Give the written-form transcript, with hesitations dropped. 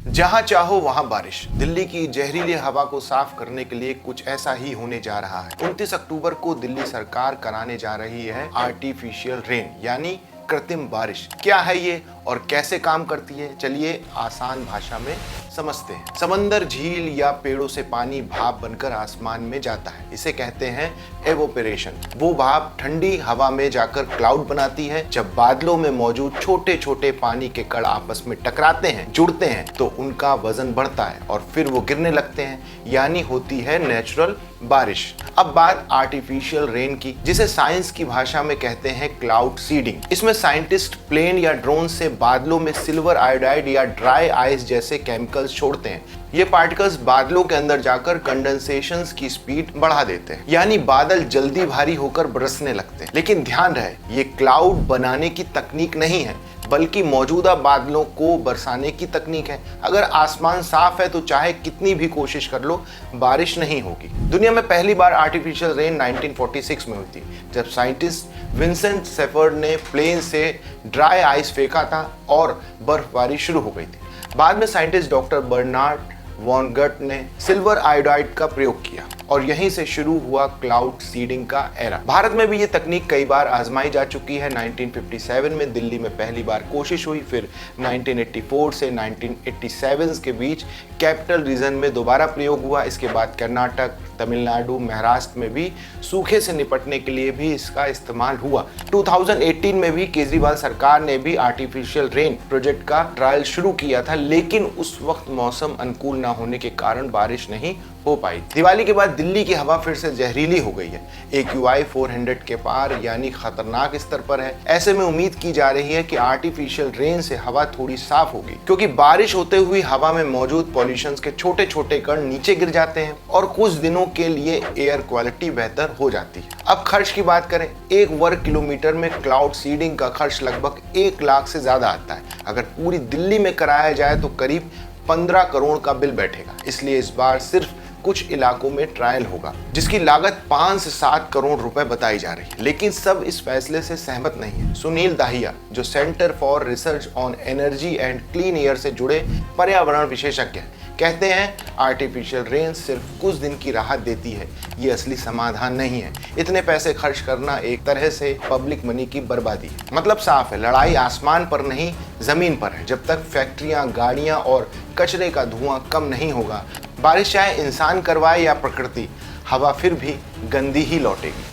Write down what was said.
जहां चाहो वहां बारिश। दिल्ली की जहरीली हवा को साफ करने के लिए कुछ ऐसा ही होने जा रहा है। 29 अक्टूबर को दिल्ली सरकार कराने जा रही है आर्टिफिशियल रेन यानी कृत्रिम बारिश। क्या है ये और कैसे काम करती है, चलिए आसान भाषा में समझते हैं। समंदर, झील या पेड़ों से पानी भाप बनकर आसमान में जाता है, इसे कहते हैं एवोपरेशन। वो भाप ठंडी हवा में जाकर क्लाउड बनाती है। जब बादलों में मौजूद छोटे छोटे पानी के कण आपस में टकराते हैं, जुड़ते हैं, तो उनका वजन बढ़ता है और फिर वो गिरने लगते हैं, यानी होती है नेचुरल बारिश। अब बात आर्टिफिशियल रेन की, जिसे साइंस की भाषा में कहते हैं क्लाउड सीडिंग। इसमें साइंटिस्ट प्लेन या ड्रोन से बादलों में सिल्वर आयोडाइड या ड्राई आइस जैसे केमिकल्स छोड़ते हैं। ये पार्टिकल्स बादलों के अंदर जाकर कंडेंसेशन की स्पीड बढ़ा देते हैं, यानी बादल जल्दी भारी होकर बरसने लगते हैं। लेकिन ध्यान रहे, ये क्लाउड बनाने की तकनीक नहीं है, बल्कि मौजूदा बादलों को बरसाने की तकनीक है। अगर आसमान साफ है तो चाहे कितनी भी कोशिश कर लो, बारिश नहीं होगी। दुनिया में पहली बार आर्टिफिशियल रेन 1946 में हुई थी, जब साइंटिस्ट विंसेंट सेफर्ड ने प्लेन से ड्राई आइस फेंका था और बर्फबारी शुरू हो गई थी। बाद में साइंटिस्ट डॉक्टर बर्नार्ड वॉन गट ने सिल्वर आयोडाइड का प्रयोग किया और यहीं से शुरू हुआ क्लाउड सीडिंग का एरा। भारत में भी ये तकनीक कई बार आजमाई जा चुकी है। 1957 में दिल्ली में पहली बार कोशिश हुई, फिर 1984 से 1987 के बीच कैपिटल रीजन में दोबारा प्रयोग हुआ। इसके बाद कर्नाटक, तमिलनाडु, महाराष्ट्र में भी सूखे से निपटने के लिए भी इसका इस्तेमाल हुआ। 2018 में भी केजरीवाल सरकार ने भी आर्टिफिशियल रेन प्रोजेक्ट का ट्रायल शुरू किया था, लेकिन उस वक्त मौसम अनुकूल न होने के कारण बारिश नहीं हो पाई। दिवाली के बाद दिल्ली की हवा फिर से जहरीली हो गई है। AQI 400 के पार यानी खतरनाक स्तर पर है। ऐसे में उम्मीद की जा रही है कि आर्टिफिशियल रेन से हवा थोड़ी साफ होगी, क्योंकि बारिश होते हुए हवा में मौजूद पॉल्यूशन के छोटे छोटे कण नीचे गिर जाते हैं और कुछ दिनों के लिए एयर क्वालिटी बेहतर हो जाती है। अब खर्च की बात करें, 1 वर्ग किलोमीटर में क्लाउड सीडिंग का खर्च लगभग 1 लाख से ज्यादा आता है। अगर पूरी दिल्ली में कराया जाए तो करीब 15 करोड़ का बिल बैठेगा। इसलिए इस बार सिर्फ कुछ इलाकों में ट्रायल होगा, जिसकी लागत 5 से 7 करोड़ रुपए बताई जा रही है। लेकिन सब इस फैसले से सहमत नहीं है। सुनील दाहिया, जो centre for research on energy and clean air से जुड़े पर्यावरण विशेषज्ञ हैं, कहते हैं आर्टिफिशियल रेन सिर्फ कुछ दिन की राहत देती है, ये असली समाधान नहीं है। इतने पैसे खर्च करना एक तरह से पब्लिक मनी की बर्बादी है। मतलब साफ है, लड़ाई आसमान पर नहीं जमीन पर है। जब तक फैक्ट्रियां, गाड़ियां और कचरे का धुआं कम नहीं होगा, बारिश चाहे इंसान करवाए या प्रकृति, हवा फिर भी गंदी ही लौटेगी।